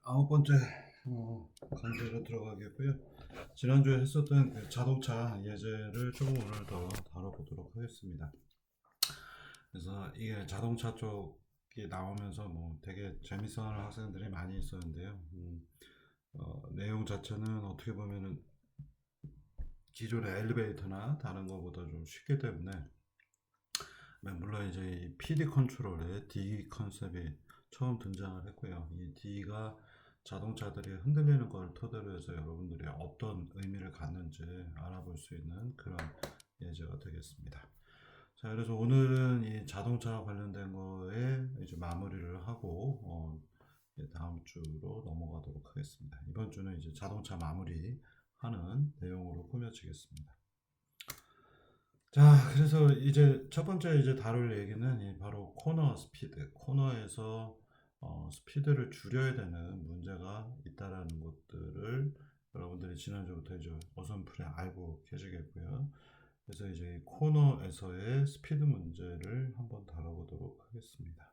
아홉 번째 강좌로 들어가겠고요. 지난주에 했었던 그 자동차 예제를 조금 오늘 더 다뤄보도록 하겠습니다. 그래서 이게 자동차 쪽이 나오면서 뭐 되게 재밌어하는 학생들이 많이 있었는데요. 내용 자체는 어떻게 보면은 기존의 엘리베이터나 다른 것보다 좀 쉽기 때문에, 물론 이제 이 PD 컨트롤의 D 컨셉이 처음 등장을 했고요. 이 D가 자동차들이 흔들리는 걸 토대로 해서 여러분들이 어떤 의미를 갖는지 알아볼 수 있는 그런 예제가 되겠습니다. 자, 그래서 오늘은 이 자동차 관련된 거에 이제 마무리를 하고 다음 주로 넘어가도록 하겠습니다. 이번 주는 이제 자동차 마무리 하는 내용으로 꾸며지겠습니다. 자, 그래서 이제 첫 번째 이제 다룰 얘기는 바로 코너 스피드. 코너에서 스피드를 줄여야 되는 문제가 있다라는 것들을 여러분들이 지난주부터 이제 어선풀이 알고 계시겠고요. 그래서 이제 코너에서의 스피드 문제를 한번 다뤄보도록 하겠습니다.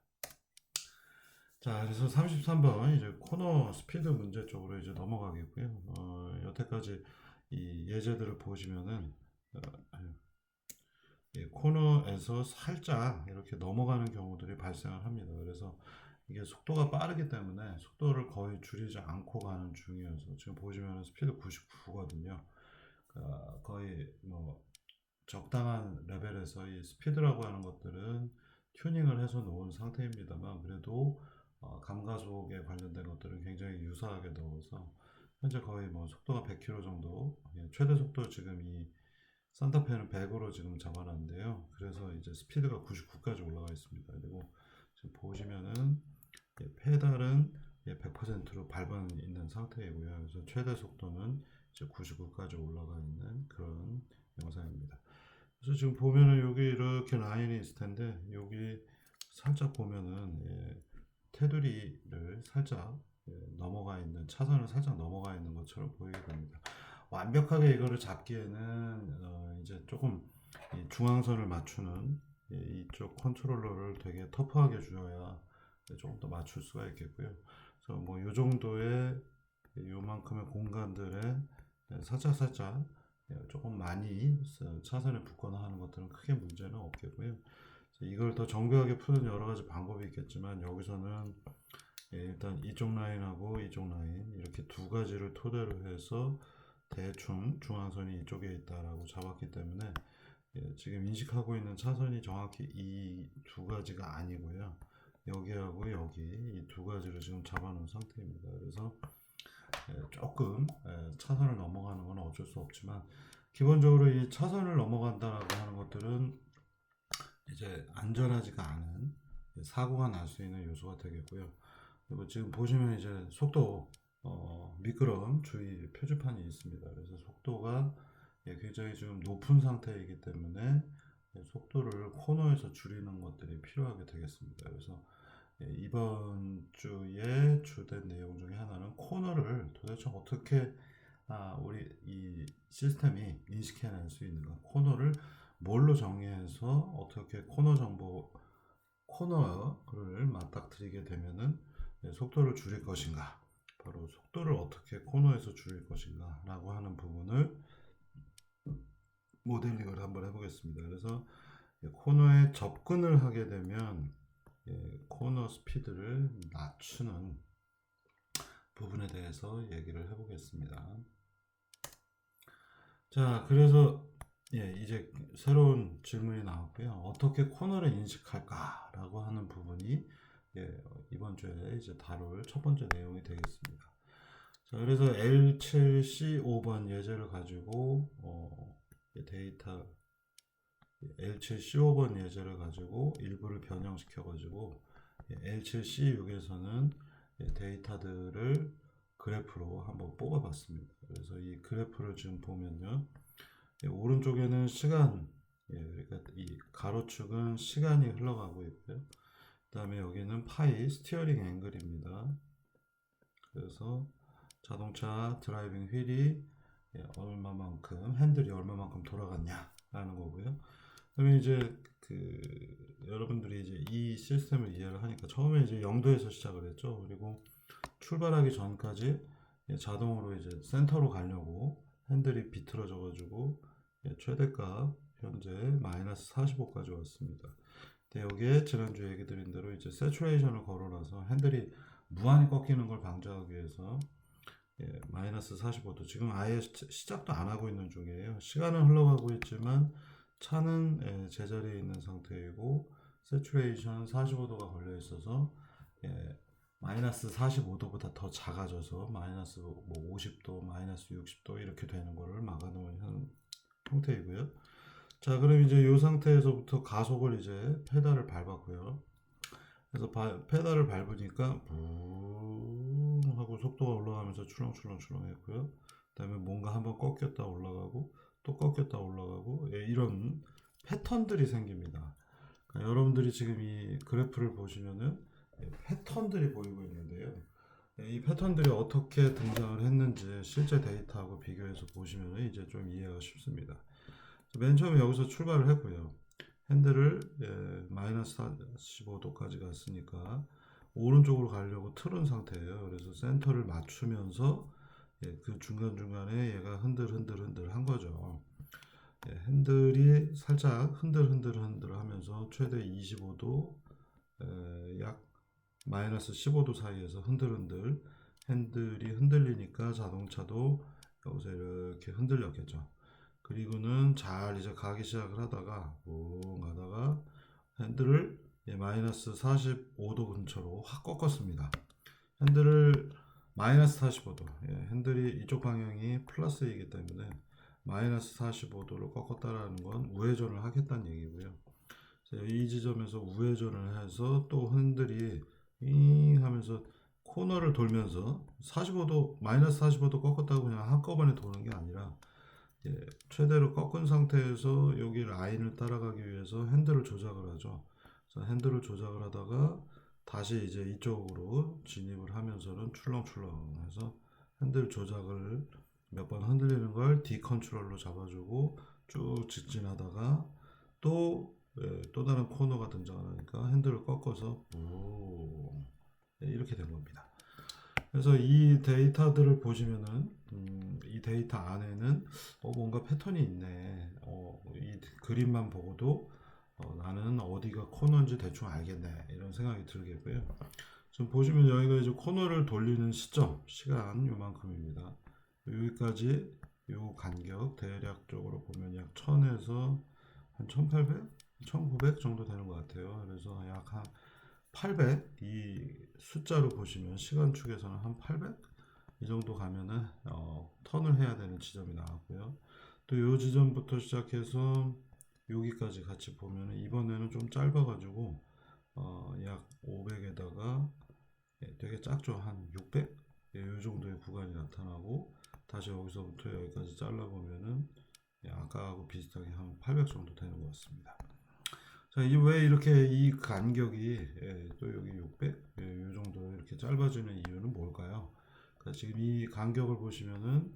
자, 그래서 33번 이제 코너 스피드 문제 쪽으로 이제 넘어가겠고요. 여태까지 이 예제들을 보시면은 코너에서 살짝 이렇게 넘어가는 경우들이 발생을 합니다. 그래서 이게 속도가 빠르기 때문에 속도를 거의 줄이지 않고 가는 중이어서 지금 보시면 스피드 99거든요. 거의 뭐 적당한 레벨에서 이 스피드라고 하는 것들은 튜닝을 해서 놓은 상태입니다만, 그래도 감가속에 관련된 것들은 굉장히 유사하게 넣어서 현재 거의 뭐 속도가 100km 정도, 최대 속도 지금 이 산타페는 100으로 지금 잡아놨는데요. 그래서 이제 스피드가 99까지 올라가 있습니다. 그리고 지금 보시면은 페달은 100%로 밟아 있는 상태이고요. 그래서 최대 속도는 이제 99까지 올라가 있는 그런 영상입니다. 그래서 지금 보면은 여기 이렇게 라인이 있을 텐데, 여기 살짝 보면은 테두리를 살짝 넘어가 있는, 차선을 살짝 넘어가 있는 것처럼 보이게 됩니다. 완벽하게 이거를 잡기에는 이제 조금 중앙선을 맞추는 이쪽 컨트롤러를 되게 터프하게 주어야 조금 더 맞출 수가 있겠고요. 그래서 뭐 이 정도의 요만큼의 공간들에 살짝 조금 많이 차선에 붙거나 하는 것들은 크게 문제는 없겠고요. 이걸 더 정교하게 푸는 여러 가지 방법이 있겠지만, 여기서는 일단 이쪽 라인하고 이쪽 라인 이렇게 두 가지를 토대로 해서 대충 중앙선이 이쪽에 있다라고 잡았기 때문에 지금 인식하고 있는 차선이 정확히 이 두 가지가 아니고요. 여기하고 여기 이 두 가지를 지금 잡아놓은 상태입니다. 그래서 조금 차선을 넘어가는 건 어쩔 수 없지만, 기본적으로 이 차선을 넘어간다라고 하는 것들은 이제 안전하지가 않은 사고가 날 수 있는 요소가 되겠고요. 그리고 지금 보시면 이제 속도 미끄럼 주의 표지판이 있습니다. 그래서 속도가 굉장히 지금 높은 상태이기 때문에 속도를 코너에서 줄이는 것들이 필요하게 되겠습니다. 그래서 이번 주에 주된 내용 중에 하나는 코너를 도대체 어떻게 우리 이 시스템이 인식해낼 수 있는가, 코너를 뭘로 정의해서 어떻게 코너를 맞닥뜨리게 되면은 속도를 줄일 것인가, 바로 속도를 어떻게 코너에서 줄일 것인가 라고 하는 부분을 모델링을 한번 해보겠습니다. 그래서 코너에 접근을 하게 되면 코너 스피드를 낮추는 부분에 대해서 얘기를 해보겠습니다. 자, 그래서 이제 새로운 질문이 나왔고요. 어떻게 코너를 인식할까라고 하는 부분이 이번 주에 이제 다룰 첫 번째 내용이 되겠습니다. 자, 그래서 L7C5번 예제를 가지고 데이터 L7C5번 예제를 가지고 일부를 변형시켜 가지고 L7C6에서는 데이터들을 그래프로 한번 뽑아 봤습니다. 그래서 이 그래프를 지금 보면요, 오른쪽에는 시간, 그러니까 이 가로축은 시간이 흘러가고 있고요. 그 다음에 여기는 파이, 스티어링 앵글입니다. 그래서 자동차 드라이빙 휠이 얼마만큼, 핸들이 얼마만큼 돌아갔냐라는 거고요. 그러면 이제 여러분들이 이제 이 시스템을 이해를 하니까 처음에 이제 0도에서 시작을 했죠. 그리고 출발하기 전까지 자동으로 이제 센터로 가려고 핸들이 비틀어져 가지고 최대값 현재 마이너스 45까지 왔습니다. 근데 여기에 지난주에 얘기 드린 대로 이제 세츄레이션을 걸어놔서 핸들이 무한히 꺾이는 걸 방지하기 위해서 마이너스 45도 지금 아예 시작도 안 하고 있는 중이에요. 시간은 흘러가고 있지만 차는 제자리에 있는 상태이고 세츄레이션 45도가 걸려 있어서 마이너스 45도보다 더 작아져서 마이너스 뭐 50도, 마이너스 60도 이렇게 되는 거를 막아놓은 형태이고요. 자, 그럼 이제 이 상태에서부터 가속을 이제 페달을 밟았고요. 그래서 페달을 밟으니까 붕 하고 속도가 올라가면서 출렁출렁 했고요. 그 다음에 뭔가 한번 꺾였다 올라가고 또 꺾였다 올라가고 이런 패턴들이 생깁니다. 그러니까 여러분들이 지금 이 그래프를 보시면은 패턴들이 보이고 있는데요. 이 패턴들이 어떻게 등장을 했는지 실제 데이터하고 비교해서 보시면 이제 좀 이해가 쉽습니다. 맨 처음에 여기서 출발을 했고요. 핸들을 마이너스 45도까지 갔으니까 오른쪽으로 가려고 틀은 상태예요. 그래서 센터를 맞추면서 그 중간중간에 얘가 흔들 한 거죠. 핸들이 살짝 흔들 하면서 최대 25도 약 마이너스 15도 사이에서 핸들이 흔들리니까 자동차도 여기서 이렇게 흔들렸겠죠. 그리고는 잘 이제 가기 시작을 하다가 붕 가다가 핸들을 마이너스 45도 근처로 확 꺾었습니다. 핸들을 마이너스 45도 핸들이 이쪽 방향이 플러스이기 때문에 마이너스 45도를 꺾었다라는 건 우회전을 하겠다는 얘기고요. 이 지점에서 우회전을 해서 또 핸들이 하면서 코너를 돌면서 45도 마이너스 45도 꺾었다고 그냥 한꺼번에 도는 게 아니라 최대로 꺾은 상태에서 여기 라인을 따라가기 위해서 핸들을 조작을 하죠. 그래서 핸들을 조작을 하다가 다시 이제 이쪽으로 진입을 하면서는 출렁출렁 해서 핸들 조작을 몇 번 흔들리는 걸 D 컨트롤로 잡아주고 쭉 직진하다가 또 다른 코너가 등장하니까 핸들을 꺾어서 이렇게 된 겁니다. 그래서 이 데이터들을 보시면은 이 데이터 안에는 뭔가 패턴이 있네. 이 그림만 보고도 나는 어디가 코너인지 대충 알겠네. 이런 생각이 들겠고요. 지금 보시면 여기가 이제 코너를 돌리는 시간 요만큼입니다. 여기까지 요 간격 대략적으로 보면 약 1000에서 한 1800, 1900 정도 되는 것 같아요. 그래서 약 한 800 이 숫자로 보시면 시간축에서는 한 800 이 정도 가면은 턴을 해야 되는 지점이 나왔고요. 또 요 지점부터 시작해서 여기까지 같이 보면은 이번에는 좀 짧아가지고 약 500에다가 되게 작죠. 한 600? 요 정도의 구간이 나타나고 다시 여기서부터 여기까지 잘라보면은 아까하고 비슷하게 한 800 정도 되는 것 같습니다. 자, 왜 이렇게 이 간격이 또 여기 600? 이 정도 이렇게 짧아지는 이유는 뭘까요? 그러니까 지금 이 간격을 보시면은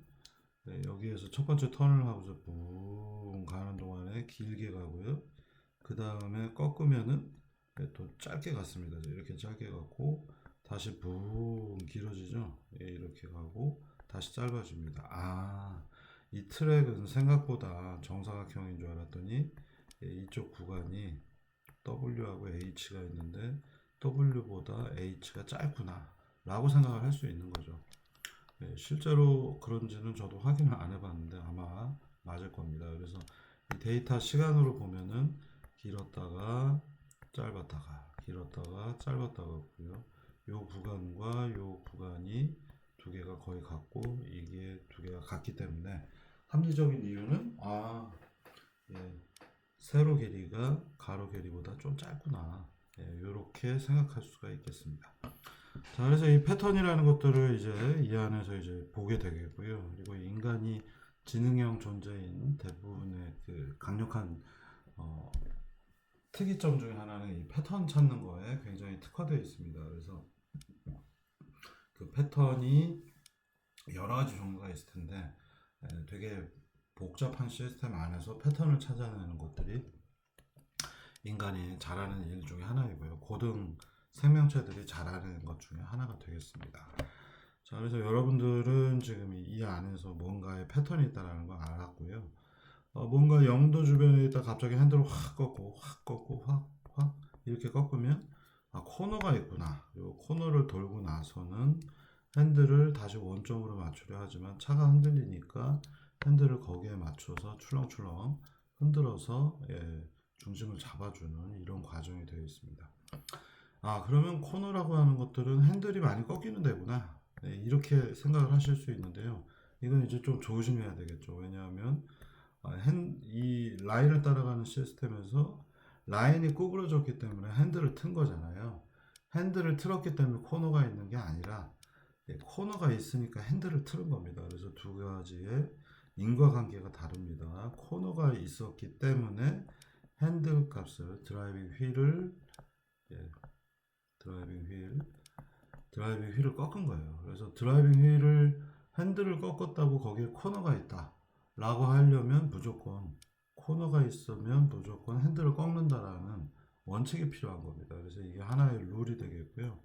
여기에서 첫 번째 턴을 하고서 붕 가는 동안에 길게 가고요. 그 다음에 꺾으면은 또 짧게 갔습니다. 이렇게 짧게 갔고 다시 붕 길어지죠. 이렇게 가고 다시 짧아집니다. 이 트랙은 생각보다 정사각형인 줄 알았더니 이쪽 구간이 W하고 H가 있는데 W보다 H가 짧구나 라고 생각을 할 수 있는 거죠. 실제로 그런지는 저도 확인을 안 해봤는데 아마 맞을 겁니다. 그래서 이 데이터 시간으로 보면은 길었다가 짧았다가 길었다가 짧았다가고요. 요 구간과 요 구간이 두 개가 거의 같고 이게 두 개가 같기 때문에 합리적인 이유는 세로 길이가 가로 길이보다 좀 짧구나 이렇게 생각할 수가 있겠습니다. 자, 그래서 이 패턴이라는 것들을 이제 이 안에서 이제 보게 되겠고요. 그리고 인간이 지능형 존재인 대부분의 그 강력한 특이점 중에 하나는 이 패턴 찾는 거에 굉장히 특화되어 있습니다. 그래서 그 패턴이 여러 가지 종류가 있을 텐데 되게 복잡한 시스템 안에서 패턴을 찾아내는 것들이 인간이 잘하는 일 중에 하나이고요. 고등 생명체들이 잘하는 것 중에 하나가 되겠습니다. 자, 그래서 여러분들은 지금 이 안에서 뭔가의 패턴이 있다는 걸 알았고요. 뭔가 0도 주변에 있다 갑자기 핸들을 확 꺾고 확 꺾고 확 이렇게 꺾으면 코너가 있구나. 그리고 코너를 돌고 나서는 핸들을 다시 원점으로 맞추려 하지만 차가 흔들리니까 핸들을 거기에 맞춰서 출렁출렁 흔들어서 중심을 잡아주는 이런 과정이 되어 있습니다. 그러면 코너라고 하는 것들은 핸들이 많이 꺾이는 데구나. 네, 이렇게 생각을 하실 수 있는데요. 이건 이제 좀 조심해야 되겠죠. 왜냐하면 이 라인을 따라가는 시스템에서 라인이 구부러졌기 때문에 핸들을 튼 거잖아요. 핸들을 틀었기 때문에 코너가 있는 게 아니라 코너가 있으니까 핸들을 틀은 겁니다. 그래서 두 가지의 인과관계가 다릅니다. 코너가 있었기 때문에 핸들 값을 드라이빙 휠을 예, 드라이빙 휠을 꺾은 거예요. 그래서 드라이빙 휠을 핸들을 꺾었다고 거기에 코너가 있다 라고 하려면 무조건 코너가 있으면 무조건 핸들을 꺾는다라는 원칙이 필요한 겁니다. 그래서 이게 하나의 룰이 되겠고요.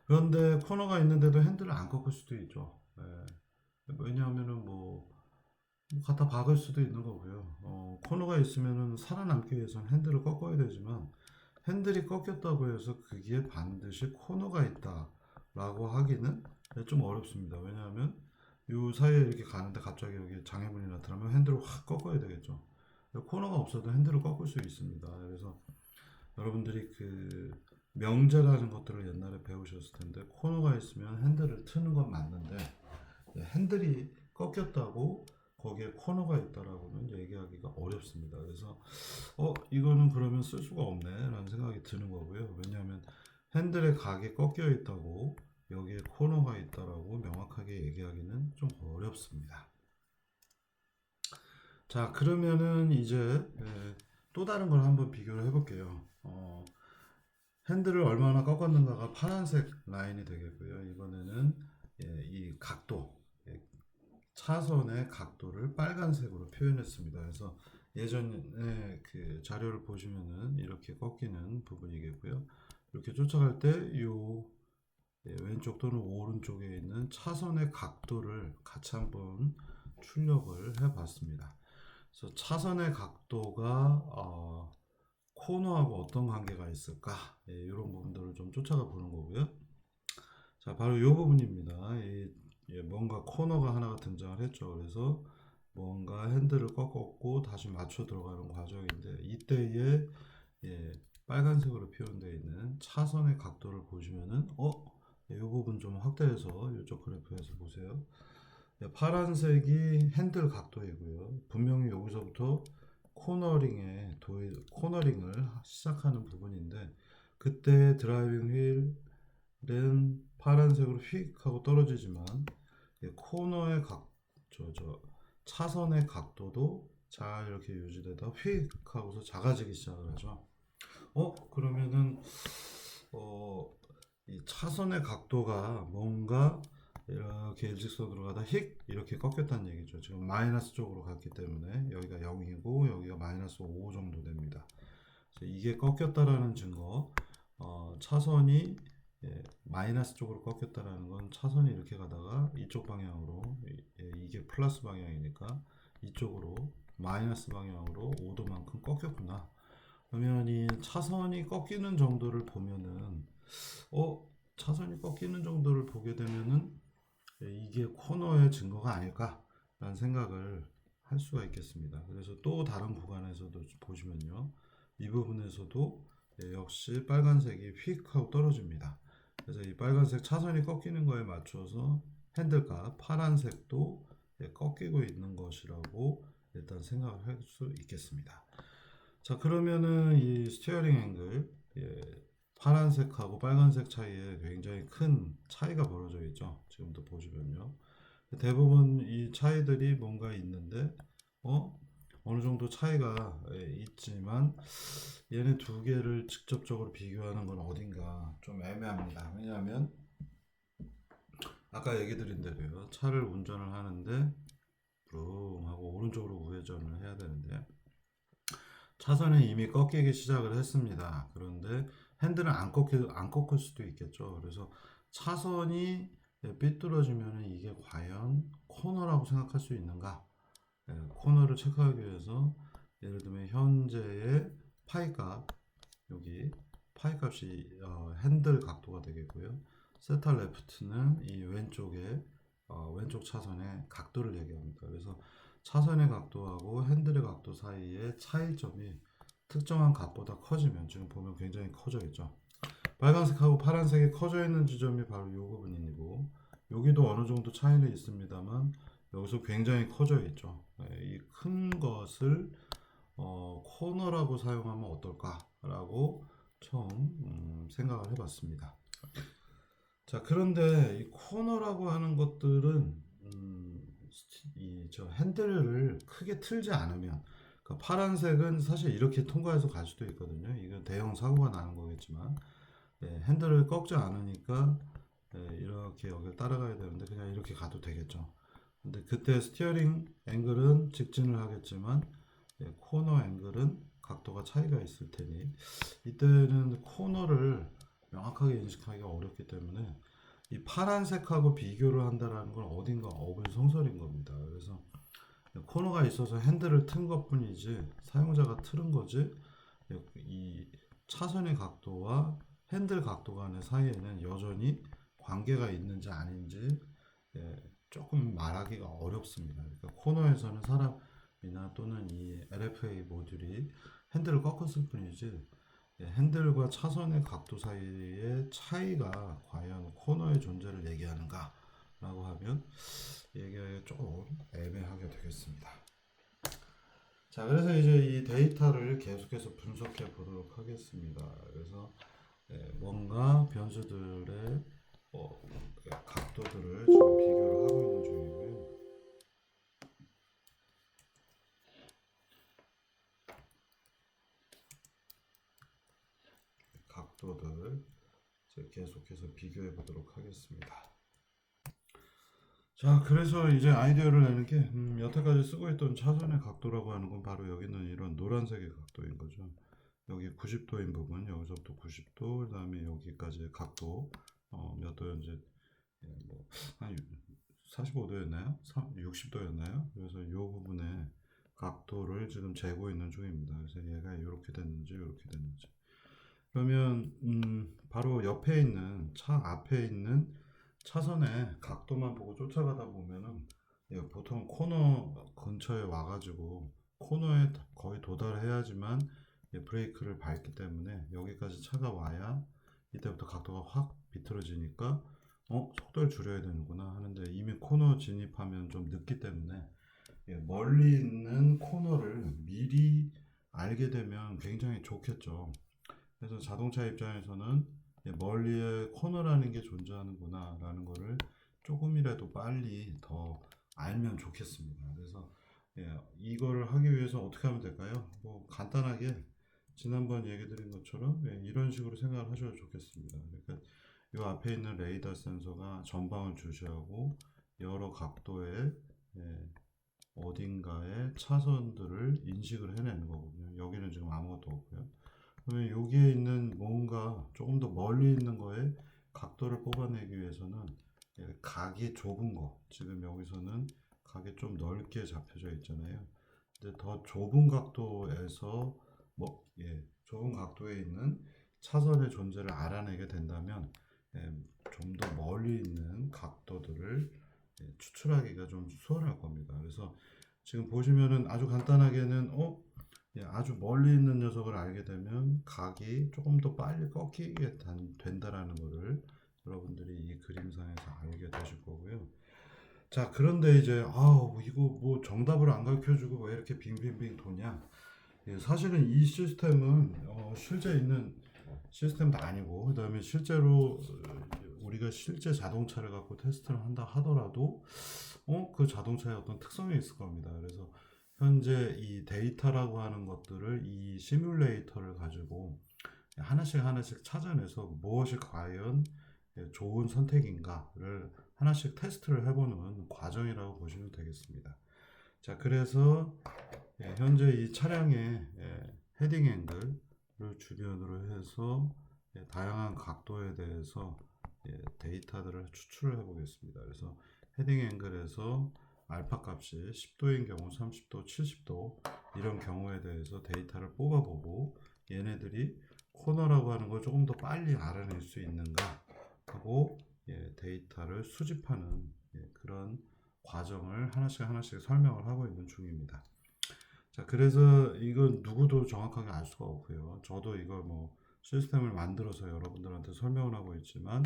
그런데 코너가 있는데도 핸들을 안 꺾을 수도 있죠. 왜냐하면은 뭐 갖다 박을 수도 있는 거고요. 코너가 있으면은 살아남기 위해서는 핸들을 꺾어야 되지만 핸들이 꺾였다고 해서 그게 반드시 코너가 있다라고 하기는 좀 어렵습니다. 왜냐하면 이 사이에 이렇게 가는데 갑자기 여기 장애물이 나타나면 핸들을 확 꺾어야 되겠죠. 코너가 없어도 핸들을 꺾을 수 있습니다. 그래서 여러분들이 그 명제라는 것들을 옛날에 배우셨을 텐데 코너가 있으면 핸들을 트는 건 맞는데 핸들이 꺾였다고 거기에 코너가 있다라고는 얘기하기가 어렵습니다. 그래서 이거는 그러면 쓸 수가 없네 라는 생각이 드는 거고요. 왜냐하면 핸들의 각이 꺾여 있다고 여기에 코너가 있다라고 명확하게 얘기하기는 좀 어렵습니다. 자, 그러면은 이제 또 다른 걸 한번 비교를 해볼게요. 핸들을 얼마나 꺾었는가가 파란색 라인이 되겠고요. 이번에는 이 각도, 차선의 각도를 빨간색으로 표현했습니다. 그래서 예전에 그 자료를 보시면은 이렇게 꺾이는 부분이겠고요. 이렇게 쫓아갈 때 요 왼쪽 또는 오른쪽에 있는 차선의 각도를 같이 한번 출력을 해 봤습니다. 그래서 차선의 각도가 코너하고 어떤 관계가 있을까? 이런 부분들을 좀 쫓아가 보는 거고요. 자, 바로 이 부분입니다. 뭔가 코너가 하나가 등장을 했죠. 그래서 뭔가 핸들을 꺾었고 다시 맞춰 들어가는 과정인데 이때에 빨간색으로 표현되어 있는 차선의 각도를 보시면은 이 부분 좀 확대해서 이쪽 그래프에서 보세요. 파란색이 핸들 각도이고요. 분명히 여기서부터 코너링을 시작하는 부분인데 그때 드라이빙 휠은 파란색으로 휙 하고 떨어지지만 코너의 차선의 각도도 잘 이렇게 유지되다 휙 하고서 작아지기 시작을 하죠. 그러면은 이 차선의 각도가 뭔가 이렇게 일직선으로 가다 휙 이렇게 꺾였다는 얘기죠. 지금 마이너스 쪽으로 갔기 때문에 여기가 0이고 여기가 마이너스 5 정도 됩니다. 이게 꺾였다라는 증거, 차선이 마이너스 쪽으로 꺾였다라는 건 차선이 이렇게 가다가 이쪽 방향으로 이게 플러스 방향이니까 이쪽으로 마이너스 방향으로 5도만큼 꺾였구나. 그러면 이 차선이 꺾이는 정도를 보면은 차선이 꺾이는 정도를 보게 되면은 이게 코너의 증거가 아닐까라는 생각을 할 수가 있겠습니다. 그래서 또 다른 구간에서도 보시면요. 이 부분에서도 역시 빨간색이 휙 하고 떨어집니다. 그래서 이 빨간색 차선이 꺾이는 거에 맞춰서 핸들과 파란색도 꺾이고 있는 것이라고 일단 생각을 할 수 있겠습니다. 자, 그러면은 이 스티어링 앵글 파란색하고 빨간색 차이에 굉장히 큰 차이가 벌어져 있죠. 지금도 보시면요. 대부분 이 차이들이 뭔가 있는데 어느 정도 차이가 있지만 얘네 두 개를 직접적으로 비교하는 건 어딘가 좀 애매합니다. 왜냐하면 아까 얘기 드린 대로요. 차를 운전을 하는데 브릉 하고 오른쪽으로 우회전을 해야 되는데 차선이 이미 꺾이기 시작을 했습니다. 그런데 핸들은 안 꺾을 수도 있겠죠. 그래서 차선이 삐뚤어지면 이게 과연 코너라고 생각할 수 있는가? 코너를 체크하기 위해서 예를 들면 현재의 파이값, 여기 파이값이 핸들 각도가 되겠고요. 세타 레프트는 이 왼쪽에 왼쪽 차선의 각도를 얘기합니다. 그래서 차선의 각도하고 핸들의 각도 사이의 차이점이 특정한 값보다 커지면, 지금 보면 굉장히 커져 있죠. 빨간색하고 파란색이 커져 있는 지점이 바로 이 부분이고, 여기도 어느 정도 차이는 있습니다만 여기서 굉장히 커져 있죠. 이 큰 것을 코너라고 사용하면 어떨까라고 처음 생각을 해봤습니다. 자, 그런데 이 코너라고 하는 것들은 저 핸들을 크게 틀지 않으면, 그러니까 파란색은 사실 이렇게 통과해서 갈 수도 있거든요. 이건 대형 사고가 나는 거겠지만, 핸들을 꺾지 않으니까 이렇게 여기를 따라가야 되는데 그냥 이렇게 가도 되겠죠. 근데 그때 스티어링 앵글은 직진을 하겠지만 코너 앵글은 각도가 차이가 있을 테니, 이때는 코너를 명확하게 인식하기가 어렵기 때문에 이 파란색하고 비교를 한다는 건 어딘가 어불성설인 겁니다. 그래서 코너가 있어서 핸들을 튼 것뿐이지 사용자가 틀은 거지, 이 차선의 각도와 핸들 각도 간의 사이에는 여전히 관계가 있는지 아닌지 조금 말하기가 어렵습니다. 그러니까 코너에서는 사람이나 또는 이 LFA 모듈이 핸들을 꺾었을 뿐이지, 핸들과 차선의 각도 사이의 차이가 과연 코너의 존재를 얘기하는가 라고 하면 얘기하기가 조금 애매하게 되겠습니다. 자, 그래서 이제 이 데이터를 계속해서 분석해 보도록 하겠습니다. 그래서 뭔가 변수들의 각도들을 지금 비교를 하고 있는 중이고요. 각도들 계속해서 비교해 보도록 하겠습니다. 자, 그래서 이제 아이디어를 내는 게 여태까지 쓰고 있던 차선의 각도라고 하는 건 바로 여기는 이런 노란색의 각도인 거죠. 여기 90도인 부분, 여기서부터 90도, 그 다음에 여기까지 각도 몇 도였는지, 한 45도였나요? 60도였나요? 그래서 이 부분에 각도를 지금 재고 있는 중입니다. 그래서 얘가 이렇게 됐는지 이렇게 됐는지, 그러면 바로 옆에 있는 차 앞에 있는 차선의 각도만 보고 쫓아가다 보면은 보통 코너 근처에 와가지고 코너에 거의 도달해야지만 브레이크를 밟기 때문에 여기까지 차가 와야 이때부터 각도가 확 비틀어지니까 속도를 줄여야 되는구나 하는데, 이미 코너 진입하면 좀 늦기 때문에 멀리 있는 코너를 미리 알게 되면 굉장히 좋겠죠. 그래서 자동차 입장에서는 멀리에 코너라는 게 존재하는구나 라는 거를 조금이라도 빨리 더 알면 좋겠습니다. 그래서 이거를 하기 위해서 어떻게 하면 될까요? 뭐 간단하게 지난번 얘기 드린 것처럼 이런 식으로 생각을 하셔도 좋겠습니다. 그러니까 이 앞에 있는 레이더 센서가 전방을 주시하고 여러 각도의 어딘가에 차선들을 인식을 해내는 거거든요. 여기는 지금 아무것도 없고요. 그러면 여기에 있는 뭔가 조금 더 멀리 있는 거에 각도를 뽑아내기 위해서는 각이 좁은 거, 지금 여기서는 각이 좀 넓게 잡혀져 있잖아요. 근데 더 좁은 각도에서 좁은 각도에 있는 차선의 존재를 알아내게 된다면 좀 더 멀리 있는 각도들을 추출하기가 좀 수월할 겁니다. 그래서 지금 보시면은 아주 간단하게는 아주 멀리 있는 녀석을 알게 되면 각이 조금 더 빨리 꺾이게 된다라는 것을 여러분들이 이 그림상에서 알게 되실 거고요. 자, 그런데 이제 이거 뭐 정답을 안 가르쳐주고 왜 이렇게 빙빙빙 도냐? 사실은 이 시스템은 실제 있는 시스템도 아니고, 그 다음에 실제로 우리가 실제 자동차를 갖고 테스트를 한다 하더라도 그 자동차의 어떤 특성이 있을 겁니다. 그래서 현재 이 데이터라고 하는 것들을 이 시뮬레이터를 가지고 하나씩 하나씩 찾아내서 무엇이 과연 좋은 선택인가를 하나씩 테스트를 해보는 과정이라고 보시면 되겠습니다. 자, 그래서 현재 이 차량의 헤딩 앵글을 주변으로 해서 다양한 각도에 대해서 데이터들을 추출을 해보겠습니다. 그래서 헤딩 앵글에서 알파 값이 10도인 경우, 30도, 70도 이런 경우에 대해서 데이터를 뽑아보고 얘네들이 코너라고 하는 걸 조금 더 빨리 알아낼 수 있는가 하고 데이터를 수집하는 그런 과정을 하나씩 설명을 하고 있는 중입니다. 자, 그래서 이건 누구도 정확하게 알 수가 없고요. 저도 이걸 뭐 시스템을 만들어서 여러분들한테 설명을 하고 있지만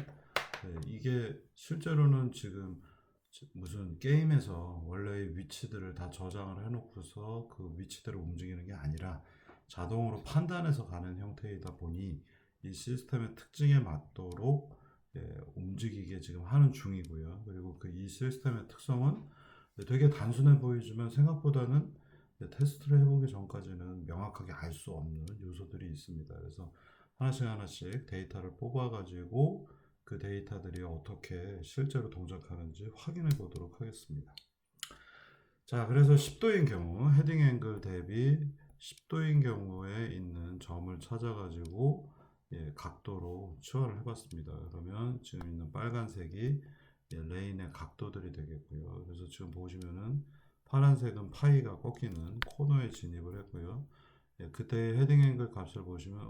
이게 실제로는 지금 무슨 게임에서 원래의 위치들을 다 저장을 해놓고서 그 위치대로 움직이는 게 아니라 자동으로 판단해서 가는 형태이다 보니 이 시스템의 특징에 맞도록 움직이게 지금 하는 중이고요. 그리고 그 이 시스템의 특성은 되게 단순해 보이지만 생각보다는 테스트를 해보기 전까지는 명확하게 알 수 없는 요소들이 있습니다. 그래서 하나씩 데이터를 뽑아가지고 그 데이터들이 어떻게 실제로 동작하는지 확인해 보도록 하겠습니다. 자, 그래서 10도인 경우 헤딩 앵글 대비 10도인 경우에 있는 점을 찾아가지고 각도로 치환을 해봤습니다. 그러면 지금 있는 빨간색이 레인의 각도들이 되겠고요. 그래서 지금 보시면은 파란색은 파이가 꺾이는 코너에 진입을 했고요. 그때 헤딩 앵글 값을 보시면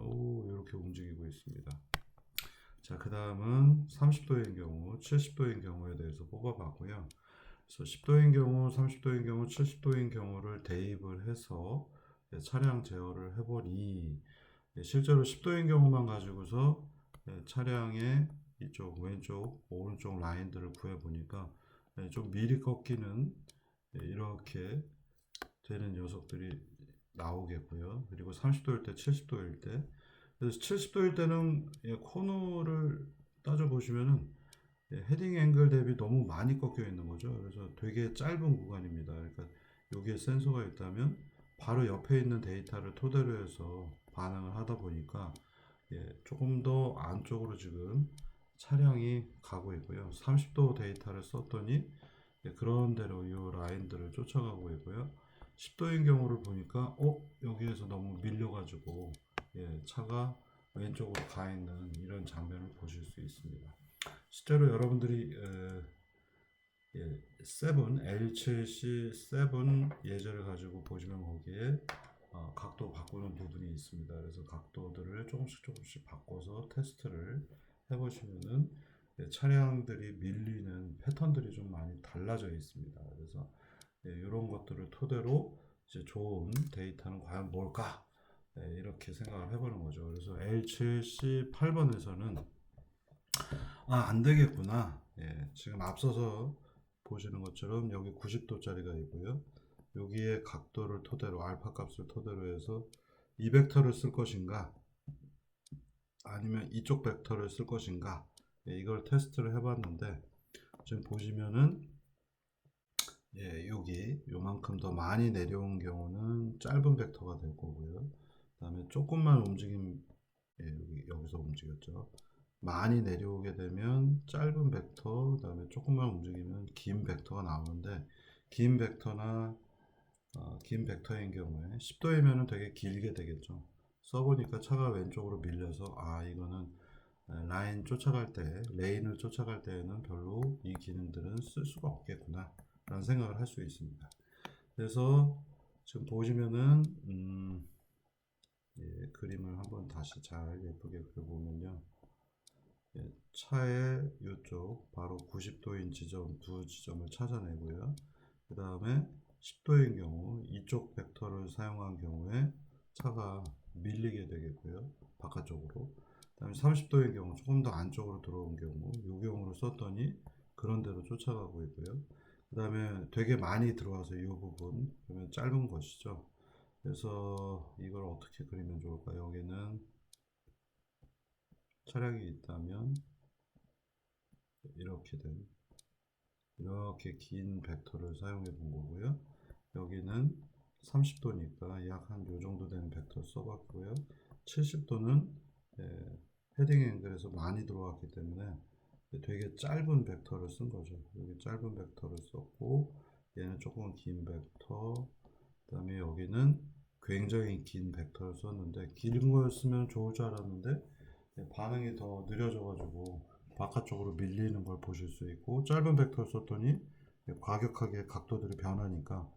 이렇게 움직이고 있습니다. 자, 그 다음은 30도인 경우, 70도인 경우에 대해서 뽑아봤고요. 그래서 10도인 경우, 30도인 경우, 70도인 경우를 대입을 해서 차량 제어를 해보니 실제로 10도인 경우만 가지고서 차량의 이쪽 왼쪽, 오른쪽 라인들을 구해보니까 좀 미리 꺾이는 이렇게 되는 녀석들이 나오겠고요. 그리고 30도일 때, 70도일 때, 그래서 70도일 때는 코너를 따져보시면은 헤딩 앵글 대비 너무 많이 꺾여 있는 거죠. 그래서 되게 짧은 구간입니다. 그러니까 여기에 센서가 있다면 바로 옆에 있는 데이터를 토대로 해서 반응을 하다 보니까 조금 더 안쪽으로 지금 차량이 가고 있고요. 30도 데이터를 썼더니 그런 대로 이 라인들을 쫓아가고 있고요. 10도인 경우를 보니까 여기에서 너무 밀려가지고 차가 왼쪽으로 가 있는 이런 장면을 보실 수 있습니다. 실제로 여러분들이 L7C7 예제를 가지고 보시면 거기에 각도 바꾸는 부분이 있습니다. 그래서 각도들을 조금씩 바꿔서 테스트를 해보시면은 차량들이 밀리는 패턴들이 좀 많이 달라져 있습니다. 그래서 이런 것들을 토대로 이제 좋은 데이터는 과연 뭘까? 이렇게 생각을 해보는 거죠. 그래서 L7C8번에서는 안 되겠구나. 지금 앞서서 보시는 것처럼 여기 90도짜리가 있고요. 여기에 각도를 토대로 알파 값을 토대로 해서 이 벡터를 쓸 것인가 아니면 이쪽 벡터를 쓸 것인가 이걸 테스트를 해봤는데 지금 보시면은 여기 요만큼 더 많이 내려온 경우는 짧은 벡터가 될 거고요. 그 다음에 조금만 움직임 여기서 움직였죠. 많이 내려오게 되면 짧은 벡터, 그 다음에 조금만 움직이면 긴 벡터가 나오는데 긴 벡터인 경우에 10도이면 되게 길게 되겠죠. 써보니까 차가 왼쪽으로 밀려서 이거는 라인 쫓아갈 때, 레인을 쫓아갈 때에는 별로 이 기능들은 쓸 수가 없겠구나 라는 생각을 할 수 있습니다. 그래서 지금 보시면은 그림을 한번 다시 잘 예쁘게 그려보면요. 차의 이쪽 바로 90도인 지점 두 지점을 찾아내고요. 그 다음에 10도인 경우 이쪽 벡터를 사용한 경우에 차가 밀리게 되겠고요. 바깥쪽으로. 그 다음에 30도인 경우 조금 더 안쪽으로 들어온 경우 이 경우를 썼더니 그런 대로 쫓아가고 있고요. 그 다음에 되게 많이 들어와서 이 부분 그러면 짧은 것이죠. 그래서 이걸 어떻게 그리면 좋을까? 여기는 차량이 있다면 이렇게 긴 벡터를 사용해 본 거고요. 여기는 30도니까 약 한 요 정도 되는 벡터 써봤고요. 70도는 헤딩 앵글에서 많이 들어왔기 때문에 되게 짧은 벡터를 쓴 거죠. 여기 짧은 벡터를 썼고 얘는 조금 긴 벡터, 그 다음에 여기는 굉장히 긴 벡터를 썼는데 긴 걸 쓰면 좋을 줄 알았는데 반응이 더 느려져 가지고 바깥쪽으로 밀리는 걸 보실 수 있고, 짧은 벡터를 썼더니 과격하게 각도들이 변하니까,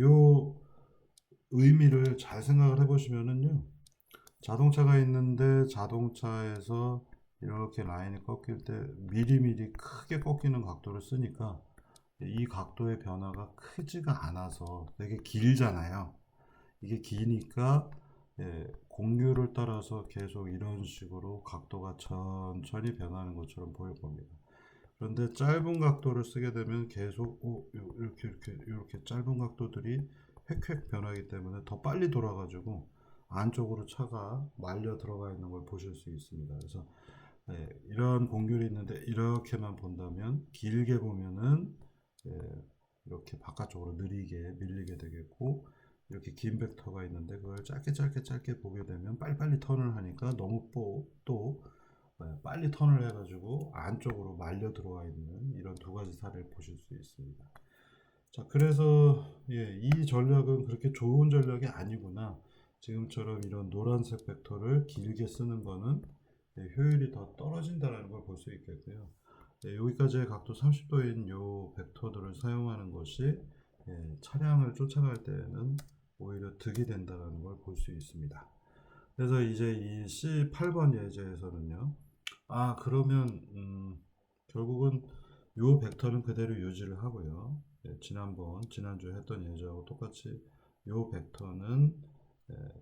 요 의미를 잘 생각을 해보시면은요, 자동차가 있는데 자동차에서 이렇게 라인이 꺾일 때 미리미리 크게 꺾이는 각도를 쓰니까 이 각도의 변화가 크지가 않아서 되게 길잖아요. 이게 기니까 공류를 따라서 계속 이런 식으로 각도가 천천히 변하는 것처럼 보일 겁니다. 그런데 짧은 각도를 쓰게 되면 계속 이렇게 짧은 각도들이 획획 변하기 때문에 더 빨리 돌아가지고 안쪽으로 차가 말려 들어가 있는 걸 보실 수 있습니다. 그래서 이런 공률이 있는데 이렇게만 본다면, 길게 보면은 이렇게 바깥쪽으로 느리게 밀리게 되겠고, 이렇게 긴 벡터가 있는데 그걸 짧게 보게 되면 빨리빨리 턴을 하니까 너무 또 빨리 턴을 해가지고 안쪽으로 말려 들어와 있는 이런 두 가지 사례를 보실 수 있습니다. 자, 그래서 이 전략은 그렇게 좋은 전략이 아니구나. 지금처럼 이런 노란색 벡터를 길게 쓰는 거는 효율이 더 떨어진다는 걸 볼 수 있겠고요. 여기까지의 각도 30도인 요 벡터들을 사용하는 것이 차량을 쫓아갈 때는 오히려 득이 된다는 걸 볼 수 있습니다. 그래서 이제 이 C8번 예제에서는요, 그러면 결국은 요 벡터는 그대로 유지를 하고요. 지난주에 했던 예제하고 똑같이 요 벡터는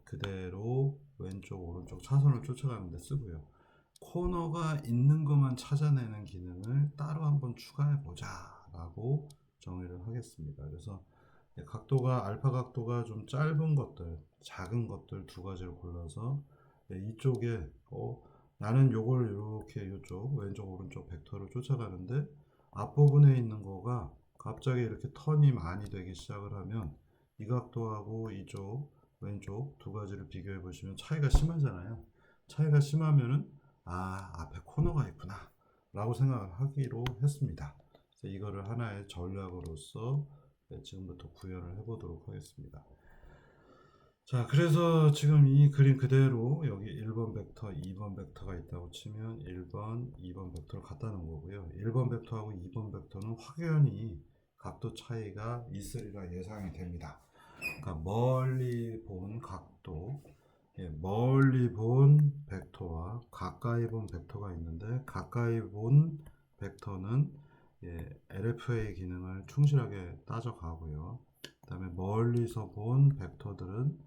그대로 왼쪽 오른쪽 차선을 쫓아가는 데 쓰고요. 코너가 있는 것만 찾아내는 기능을 따로 한번 추가해 보자 라고 정의를 하겠습니다. 그래서 각도가 알파 각도가 좀 짧은 것들, 작은 것들 두 가지를 골라서 이쪽에 나는 요걸 이렇게 이쪽 왼쪽 오른쪽 벡터를 쫓아가는데 앞부분에 있는 거가 갑자기 이렇게 턴이 많이 되기 시작을 하면 이 각도하고 이쪽 왼쪽 두 가지를 비교해 보시면 차이가 심하잖아요. 차이가 심하면은 앞에 코너가 있구나 라고 생각을 하기로 했습니다. 그래서 이거를 하나의 전략으로서 지금부터 구현을 해 보도록 하겠습니다. 자, 그래서 지금 이 그림 그대로 여기 1번 벡터, 2번 벡터가 있다고 치면 1번, 2번 벡터를 갖다 놓은 거고요. 1번 벡터하고 2번 벡터는 확연히 각도 차이가 있으리라 예상이 됩니다. 그러니까 멀리 본 각도, 멀리 본 벡터와 가까이 본 벡터가 있는데, 가까이 본 벡터는 LFA 기능을 충실하게 따져가고요. 그 다음에 멀리서 본 벡터들은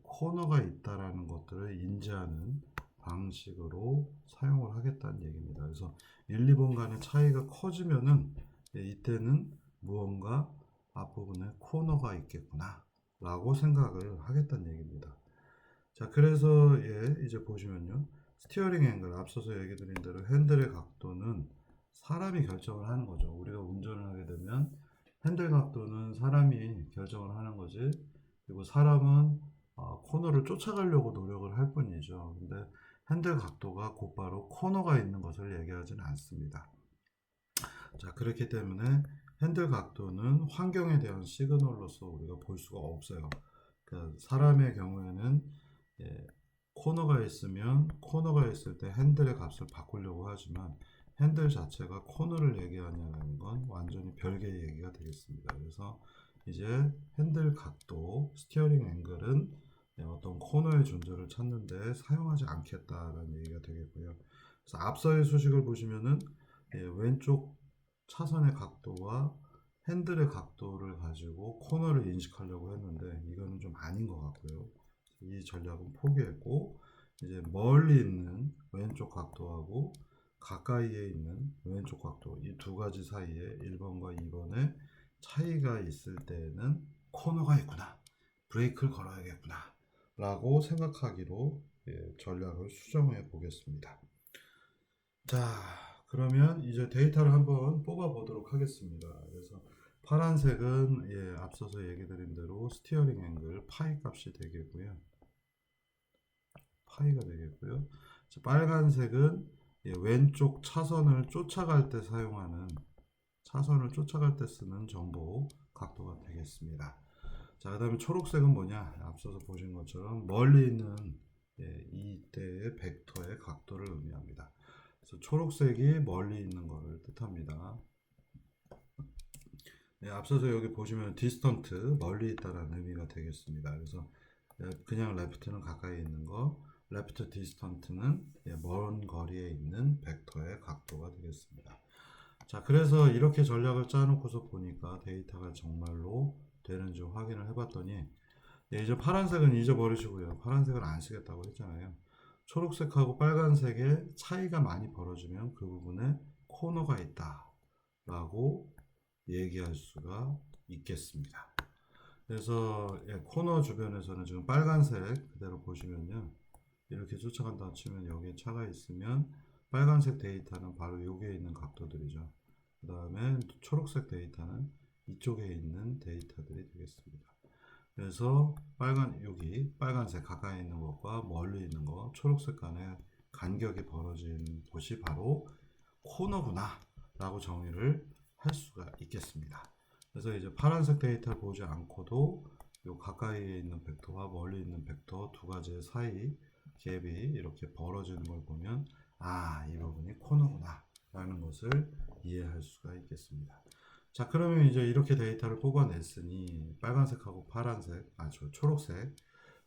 코너가 있다라는 것들을 인지하는 방식으로 사용을 하겠다는 얘기입니다. 그래서 1, 2번 간의 차이가 커지면은 이때는 무언가 앞부분에 코너가 있겠구나 라고 생각을 하겠다는 얘기입니다. 자, 그래서 이제 보시면요, 스티어링 앵글, 앞서서 얘기 드린 대로 핸들의 각도는 사람이 결정을 하는 거죠. 우리가 운전을 하게 되면 핸들 각도는 사람이 결정을 하는 거지, 그리고 사람은 코너를 쫓아가려고 노력을 할 뿐이죠. 근데 핸들 각도가 곧바로 코너가 있는 것을 얘기하지는 않습니다. 자, 그렇기 때문에 핸들 각도는 환경에 대한 시그널로서 우리가 볼 수가 없어요. 그러니까 사람의 경우에는 코너가 있을 때 핸들의 값을 바꾸려고 하지만 핸들 자체가 코너를 얘기하냐는 건 완전히 별개의 얘기가 되겠습니다. 그래서 이제 핸들 각도, 스티어링 앵글은 어떤 코너의 존재를 찾는데 사용하지 않겠다라는 얘기가 되겠고요. 그래서 앞서의 수식을 보시면은 왼쪽 차선의 각도와 핸들의 각도를 가지고 코너를 인식하려고 했는데 이거는 좀 아닌 것 같고요. 이 전략은 포기했고, 이제 멀리 있는 왼쪽 각도하고 가까이에 있는 왼쪽 각도, 이 두 가지 사이에 1번과 2번의 차이가 있을 때에는 코너가 있구나, 브레이크를 걸어야겠구나 라고 생각하기로 전략을 수정해 보겠습니다. 자, 그러면 이제 데이터를 한번 뽑아 보도록 하겠습니다. 그래서 파란색은 앞서서 얘기 드린 대로 스티어링 앵글 파이 값이 되겠고요. 파이가 되겠고요. 자, 빨간색은 왼쪽 차선을 쫓아갈 때 쓰는 정보 각도가 되겠습니다. 자, 그 다음에 초록색은 뭐냐? 앞서서 보신 것처럼 멀리 있는 이때의 벡터의 각도를 의미합니다. 그래서 초록색이 멀리 있는 거를 뜻합니다. 네, 앞서서 여기 보시면 distant, 멀리 있다라는 의미가 되겠습니다. 그래서 그냥 left는 가까이 있는 거, left distant는 먼 거리에 있는 벡터의 각도가 되겠습니다. 자, 그래서 이렇게 전략을 짜놓고서 보니까 데이터가 정말로 되는지 확인을 해봤더니, 이제 파란색은 잊어버리시고요. 파란색을 안 쓰겠다고 했잖아요. 초록색하고 빨간색의 차이가 많이 벌어지면 그 부분에 코너가 있다 라고 얘기할 수가 있겠습니다. 그래서 코너 주변에서는 지금 빨간색 그대로 보시면요, 이렇게 쫓아간다 치면 여기에 차가 있으면 빨간색 데이터는 바로 여기에 있는 각도들이죠. 그 다음에 초록색 데이터는 이쪽에 있는 데이터들이 되겠습니다. 그래서 여기 빨간색 가까이 있는 것과 멀리 있는 것, 초록색 간의 간격이 벌어진 곳이 바로 코너구나 라고 정의를 할 수가 있겠습니다. 그래서 이제 파란색 데이터를 보지 않고도 요 가까이에 있는 벡터와 멀리 있는 벡터 두 가지 사이 갭이 이렇게 벌어지는 걸 보면, 이 부분이 코너구나 라는 것을 이해할 수가 있겠습니다. 자, 그러면 이제 이렇게 데이터를 뽑아냈으니 빨간색하고 파란색, 초록색,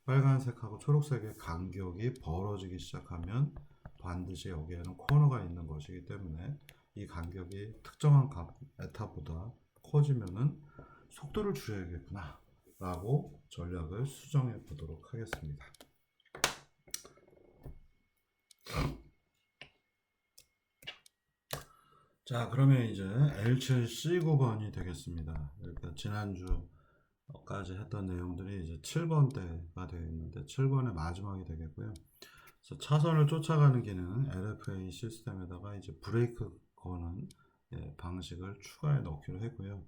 빨간색하고 초록색의 간격이 벌어지기 시작하면 반드시 여기에는 코너가 있는 것이기 때문에 이 간격이 특정한 값 에타보다 커지면은 속도를 줄여야겠구나 라고 전략을 수정해 보도록 하겠습니다. 자, 그러면 이제 L7C9번이 되겠습니다. 그러니까 지난주까지 했던 내용들이 이제 7번대가 되어 있는데 7번의 마지막이 되겠고요. 그래서 차선을 쫓아가는 기능 LFA 시스템에다가 이제 브레이크 거는 방식을 추가해 넣기로 했고요.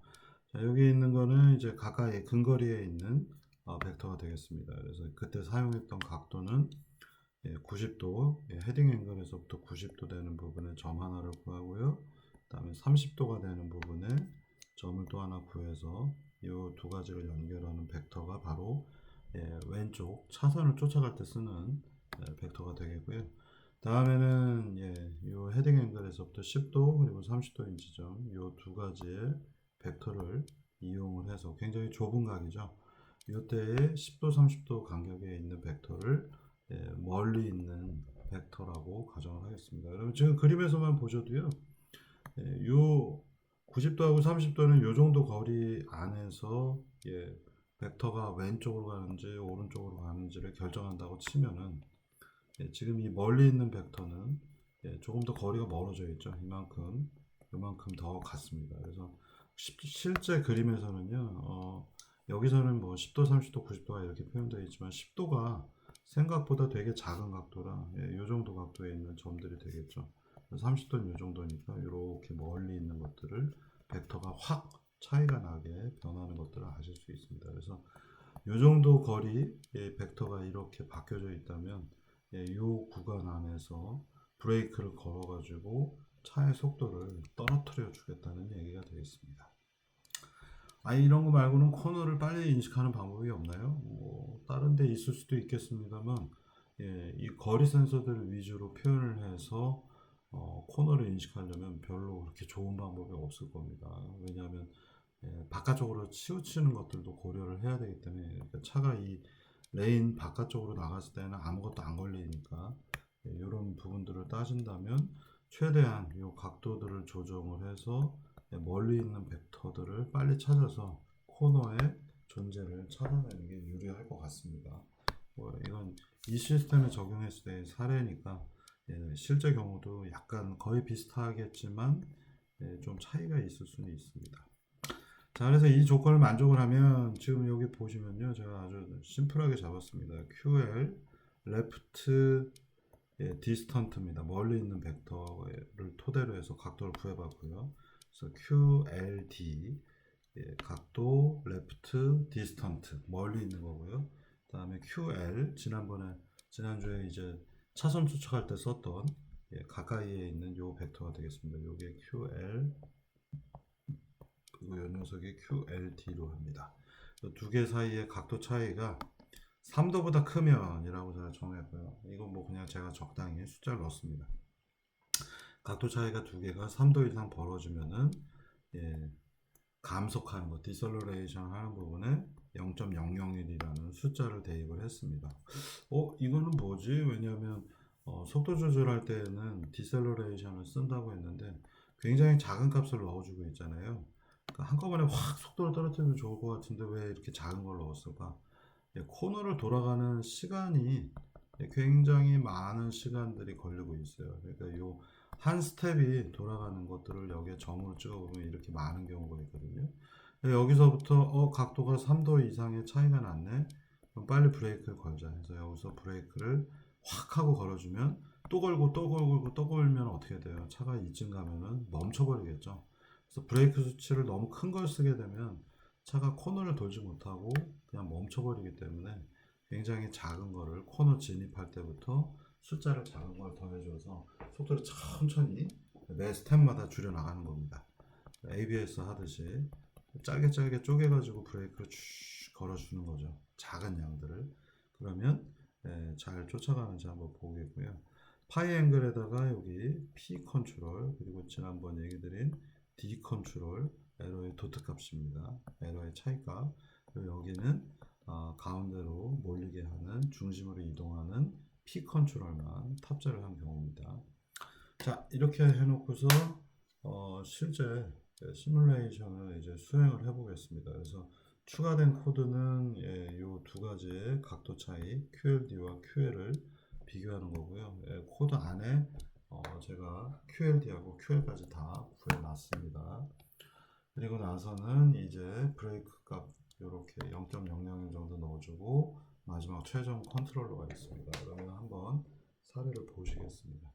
자, 여기 있는 거는 이제 가까이 근거리에 있는 벡터가 되겠습니다. 그래서 그때 사용했던 각도는 90도, 헤딩 앵글에서부터 90도 되는 부분에 점 하나를 구하고요. 그 다음에 30도가 되는 부분에 점을 또 하나 구해서 이 두 가지를 연결하는 벡터가 바로 왼쪽 차선을 쫓아갈 때 쓰는 벡터가 되겠고요. 다음에는 이 헤딩 앵글에서부터 10도 그리고 30도인 지점 이 두 가지의 벡터를 이용을 해서 굉장히 좁은 각이죠. 이때에 10도 30도 간격에 있는 벡터를 멀리 있는 벡터라고 가정을 하겠습니다. 여러분 지금 그림에서만 보셔도요, 요 90도하고 30도는 요 정도 거리 안에서 벡터가 왼쪽으로 가는지 오른쪽으로 가는지를 결정한다고 치면은 지금 이 멀리 있는 벡터는 조금 더 거리가 멀어져 있죠. 이만큼 더 같습니다. 그래서 실제 그림에서는요, 여기서는 뭐 10도, 30도, 90도가 이렇게 표현되어 있지만 10도가 생각보다 되게 작은 각도라 이 정도 각도에 있는 점들이 되겠죠. 30도는 이 정도니까 이렇게 멀리 있는 것들을 벡터가 확 차이가 나게 변하는 것들을 아실 수 있습니다. 그래서 이 정도 거리의 벡터가 이렇게 바뀌어져 있다면 이 구간 안에서 브레이크를 걸어 가지고 차의 속도를 떨어뜨려 주겠다는 얘기가 되겠습니다. 이런 거 말고는 코너를 빨리 인식하는 방법이 없나요? 뭐 다른 데 있을 수도 있겠습니다만 이 거리 센서들 위주로 표현을 해서 코너를 인식하려면 별로 그렇게 좋은 방법이 없을 겁니다. 왜냐하면 바깥쪽으로 치우치는 것들도 고려를 해야 되기 때문에, 그러니까 차가 이 레인 바깥쪽으로 나갔을 때는 아무것도 안 걸리니까 이런 부분들을 따진다면 최대한 이 각도들을 조정을 해서 멀리 있는 벡터들을 빨리 찾아서 코너의 존재를 찾아내는 게 유리할 것 같습니다. 이건 이 시스템에 적용했을 때의 사례니까 실제 경우도 약간 거의 비슷하겠지만 좀 차이가 있을 수는 있습니다. 자, 그래서 이 조건을 만족을 하면 지금 여기 보시면요, 제가 아주 심플하게 잡았습니다. QL left distant입니다. 멀리 있는 벡터를 토대로 해서 각도를 구해봤고요. 그래서 QLD 각도 left distant 멀리 있는 거고요. 그 다음에 QL 지난주에 이제 차선 추측할 때 썼던 가까이에 있는 요 벡터가 되겠습니다. 요게 QL 그리고 이 녀석이 QLD로 합니다. 두 개 사이의 각도 차이가 3도보다 크면 이라고 제가 정했고요. 이건 뭐 그냥 제가 적당히 숫자를 넣습니다. 각도 차이가 두 개가 3도 이상 벌어지면은 예, 감속하는 거, 디셀러레이션 하는 부분에 0.001이라는 숫자를 대입을 했습니다. 이거는 뭐지? 왜냐하면 속도 조절할 때는 디셀러레이션을 쓴다고 했는데 굉장히 작은 값을 넣어주고 있잖아요. 그러니까 한꺼번에 확 속도를 떨어뜨리면 좋을 것 같은데 왜 이렇게 작은 걸 넣었을까? 코너를 돌아가는 시간이 굉장히 많은 시간들이 걸리고 있어요. 그러니까 요 한 스텝이 돌아가는 것들을 여기에 점으로 찍어보면 이렇게 많은 경우가 있거든요. 여기서부터 각도가 3도 이상의 차이가 났네. 그럼 빨리 브레이크를 걸자 해서 여기서 브레이크를 확 하고 걸어주면 또 걸고 또 걸고 또 걸면 어떻게 돼요? 차가 이쯤 가면은 멈춰버리겠죠. 그래서 브레이크 수치를 너무 큰 걸 쓰게 되면 차가 코너를 돌지 못하고 그냥 멈춰버리기 때문에 굉장히 작은 거를 코너 진입할 때부터 숫자를 작은 걸 더해줘서 속도를 천천히 매 스텝마다 줄여 나가는 겁니다. ABS 하듯이 짧게 짧게 쪼개가지고 브레이크를 쭉 걸어주는 거죠. 작은 양들을. 그러면 잘 쫓아가는지 한번 보겠고요. 파이 앵글에다가 여기 P 컨트롤 그리고 지난번 얘기 드린 D 컨트롤 에러의 도트 값입니다. 에러의 차이값. 그리고 여기는 가운데로 몰리게 하는 중심으로 이동하는 P 컨트롤만 탑재를 한 경우입니다. 자, 이렇게 해놓고서 실제 시뮬레이션을 이제 수행을 해보겠습니다. 그래서 추가된 코드는 이두 가지의 각도 차이 QLD와 QL을 비교하는 거고요. 코드 안에 제가 QLD하고 QL까지 다 구해놨습니다. 그리고 나서는 이제 브레이크 값 이렇게 0.001 정도 넣어주고 마지막 최종 컨트롤러가 있습니다. 그러면 한번 사례를 보시겠습니다.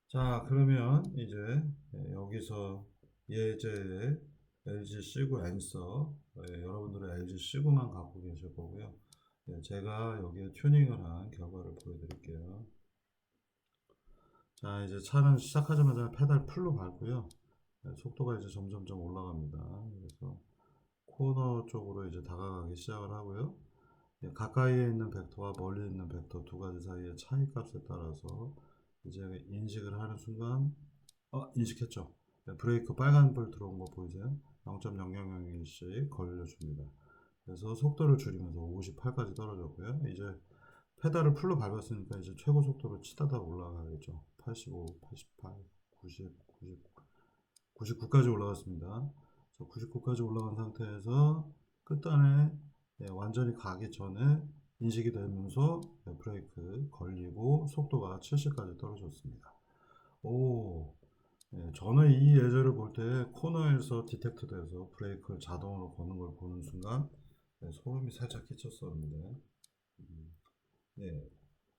자, 그러면 이제 여기서 예제의 LG C9 앤서 여러분들은 LG C9만 갖고 계실 거고요. 제가 여기에 튜닝을 한 결과를 보여드릴게요. 자, 이제 차는 시작하자마자 페달 풀로 밟고요. 속도가 이제 점점점 올라갑니다. 그래서 코너 쪽으로 이제 다가가기 시작을 하고요. 가까이에 있는 벡터와 멀리 있는 벡터 두 가지 사이의 차이 값에 따라서 이제 인식을 하는 순간 인식했죠. 브레이크 빨간불 들어온 거 보이세요? 0.0001씩 걸려줍니다. 그래서 속도를 줄이면서 58까지 떨어졌고요. 이제 페달을 풀로 밟았으니까 이제 최고 속도로 치다다 올라가야겠죠. 85, 88, 90, 99까지 올라갔습니다. 99까지 올라간 상태에서 끝단에 완전히 가기 전에 인식이 되면서 브레이크 걸리고 속도가 70까지 떨어졌습니다. 저는 이 예제를 볼 때 코너에서 디텍트 돼서 브레이크를 자동으로 거는 걸 보는 순간 소름이 살짝 끼쳤었는데 네,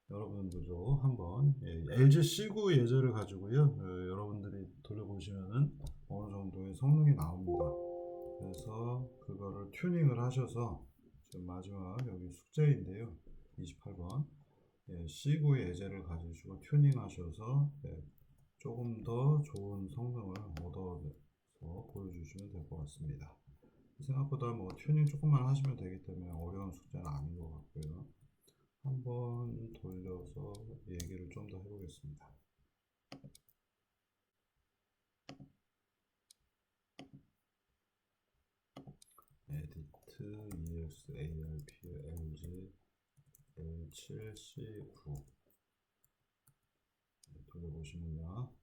여러분들도 한번 LG C9 예제를 가지고요 여러분들이 돌려보시면은 어느 정도의 성능이 나옵니다. 그래서 그거를 튜닝을 하셔서 지금 마지막 여기 숙제인데요 28번 C9 예제를 가지고 튜닝하셔서 조금 더 좋은 성능을 얻어서 보여주시면 될 것 같습니다. 생각보다 뭐 튜닝 조금만 하시면 되기 때문에 어려운 숙제는 아닌 것 같고요. 한번 돌려서 얘기를 좀 더 해보겠습니다. 에디트 EXARP LG L7C9 돌려보시면요.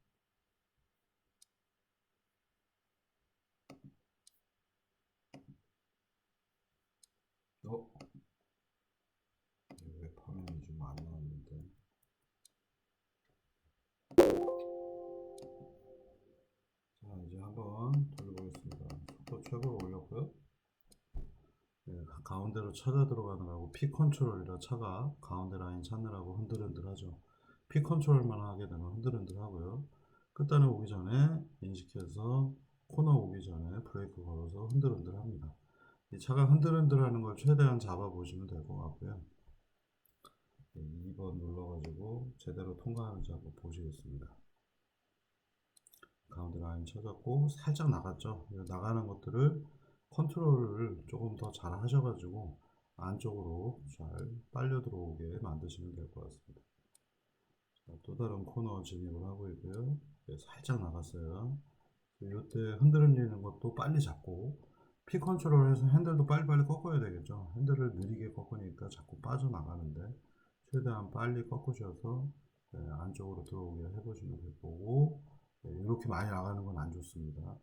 왜 화면이 좀 안 나왔는데. 자, 이제 한번 돌려보겠습니다. 속도 최고로 올렸고요. 가운데로 찾아 들어가는 거하고 P 컨트롤이라 차가 가운데 라인 찾느라고 흔들흔들 하죠. P 컨트롤만 하게 되면 흔들흔들 하고요. 끝단에 오기 전에 인식해서 코너 오기 전에 브레이크 걸어서 흔들흔들 합니다. 이 차가 흔들흔들 하는 걸 최대한 잡아 보시면 될 것 같고요. 2번 눌러가지고 제대로 통과하는지 한번 보시겠습니다. 가운데 라인 찾았고 살짝 나갔죠. 나가는 것들을 컨트롤을 조금 더 잘 하셔가지고 안쪽으로 잘 빨려 들어오게 만드시면 될 것 같습니다. 또 다른 코너 진입을 하고 있고요. 살짝 나갔어요. 이때 흔들리는 것도 빨리 잡고 피 컨트롤해서 핸들도 빨리빨리 꺾어야 되겠죠. 핸들을 느리게 꺾으니까 자꾸 빠져나가는데 최대한 빨리 꺾으셔서 안쪽으로 들어오게 해보시면 될 거고, 이렇게 많이 나가는 건 안 좋습니다.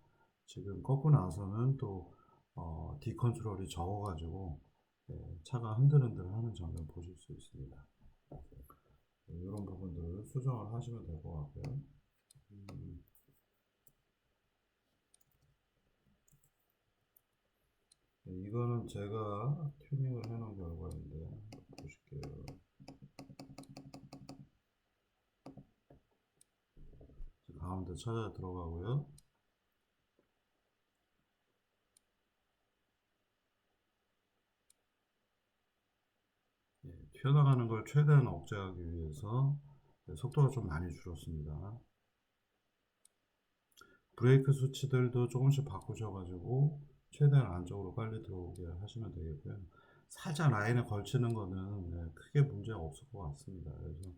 지금 꺾고 나서는 또 디컨트롤이 적어가지고 차가 흔들흔들 하는 장면 보실 수 있습니다. 이런 부분들 수정을 하시면 될 것 같고요. 이거는 제가 튜닝을 해놓은 결과인데 보실게요. 가운데 찾아 들어가고요. 튀어나가는 걸 최대한 억제하기 위해서 속도가 좀 많이 줄었습니다. 브레이크 수치들도 조금씩 바꾸셔가지고 최대한 안쪽으로 빨리 들어오게 하시면 되겠고요. 살짝 라인에 걸치는 거는 크게 문제가 없을 것 같습니다. 그래서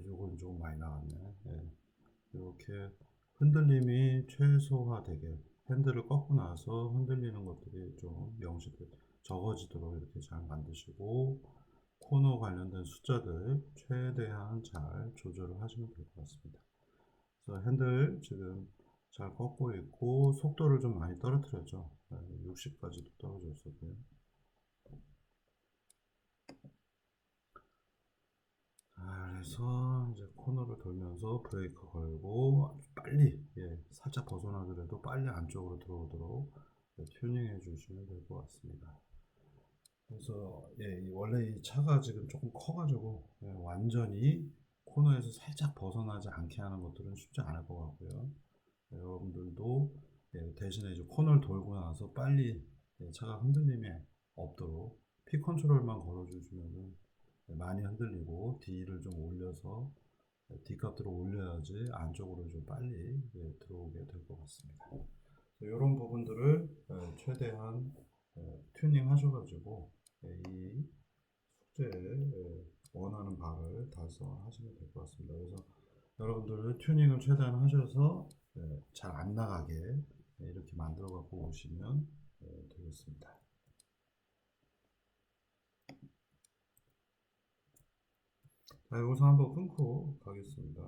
이건 조금 많이 나갔네. 이렇게 흔들림이 최소화되게 핸들을 꺾고 나서 흔들리는 것들이 좀 적어지도록 이렇게 잘 만드시고, 코너 관련된 숫자들 최대한 잘 조절을 하시면 될 것 같습니다. 그래서 핸들 지금 잘 꺾고 있고 속도를 좀 많이 떨어뜨렸죠. 60까지도 떨어졌었고요. 그래서 이제 코너를 돌면서 브레이크 걸고 아주 빨리, 살짝 벗어나더라도 빨리 안쪽으로 들어오도록 튜닝해 주시면 될 것 같습니다. 그래서 원래 이 차가 지금 조금 커가지고 완전히 코너에서 살짝 벗어나지 않게 하는 것들은 쉽지 않을 것 같고요. 여러분들도 대신에 이제 코너를 돌고 나서 빨리 차가 흔들림이 없도록 피 컨트롤만 걸어주시면 많이 흔들리고 D를 좀 올려서 D값들을 올려야지 안쪽으로 좀 빨리 들어오게 될 것 같습니다. 이런 부분들을 최대한 튜닝 하셔가지고 이 숙제에 원하는 바를 달성하시면 될 것 같습니다. 그래서 여러분들 튜닝을 최대한 하셔서 잘 안 나가게 이렇게 만들어 갖고 오시면 되겠습니다. 자, 여기서 한번 끊고 가겠습니다.